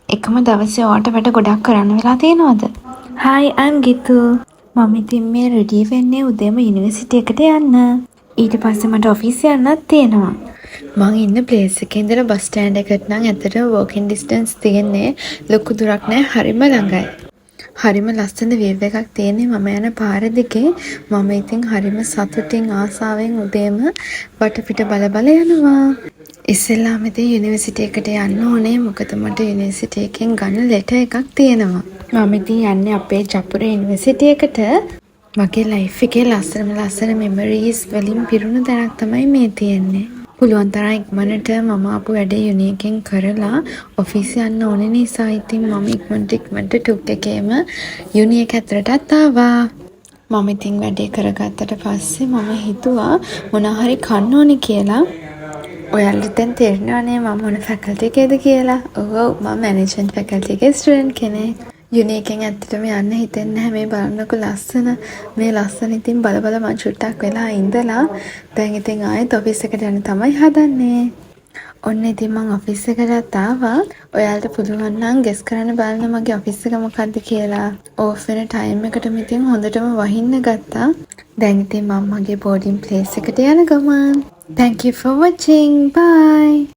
එකම දවසේ ඔයාට වැඩ ගොඩක් කරන්න වෙලා තියෙනවද? Hi, I'm Gitu. මම ඉතින් මේ රෙඩි වෙන්නේ උදේම යුනිවර්සිටි එකට යන්න. ඊට පස්සේ මට ඔෆිස් යන්නත් තියෙනවා. මං ඉන්න ප්ලේස් එකේ ඉඳලා බස් ස්ටෑන්ඩ් එකට නම් ඇත්තටම walking distance තියෙන්නේ. ලොකු දුරක් නෑ, හරිම ළඟයි. හරිම ලස්සන view එකක් තියෙන්නේ මම යන පාර දිගේ. මම ඉතින් හරිම සතුටින් ආසාවෙන් උදේම වටපිට බල බල යනවා. ඉස්සෙල්ලාම ඉතින් යුනිවර්සිටි එකට යන්න ඕනේ. මොකද මට යුනිවර්සිටි එකෙන් ගන්න ලෙටර් එකක් තියෙනවා. මම ඉතින් යන්නේ අපේ ජපුර යුනිවර්සිටි එකට. මගේ ලයිෆ් එකේ ලස්සන මෙමරීස් වලින් පිරුණු තැනක් තමයි මේ තියෙන්නේ. පුළුවන් තරම් ඉක්මනට මම ආපු වැඩේ යුනි එකෙන් කරලා ඔෆිස් යන්න ඕන නිසා ඉතින් මම ඉක්මනට ටුක් එකේම යුනි එක ඇතුළටත් ආවා. මම ඉතින් වැඩේ කරගත්තට පස්සේ මම හිතුවා මොනවා හරි කන්න ඕනේ කියලා. ඔයාලට දැන් තේරෙනවනේ මම මොන ෆැකල්ටි එකේද කියලා. ඔව් මම මැනේජ්මන්ට් ෆැකල්ටි එකේ ස්ටුඩන්ට් කෙනෙක්. යුනි එකෙන් ඇත්තටම යන්න හිතෙන්නේ නැහැ. මේ බලන්නකො ලස්සන. මේ ලස්සන ඉතින් බල මං චුට්ටක් වෙලා ඉඳලා දැන් ඉතින් ආයෙත් ඔෆිස් එකට යන්න තමයි හදන්නේ. ඔන්න ඉතින් මං ඔෆිස් එකට ආවා. ඔයාලට පුළුවන් නම් ගෙස් කරන්න බලන්න මගේ ඔෆිස් එක මොකද්ද කියලා. ඕෆ් වෙන ටයිම් එකටම ඉතින් හොඳටම වහින්න ගත්තා. දැන් ඉතින් මම මගේ බෝඩින් ප්ලේස් එකට යන ගමන්. Thank you for watching. Bye.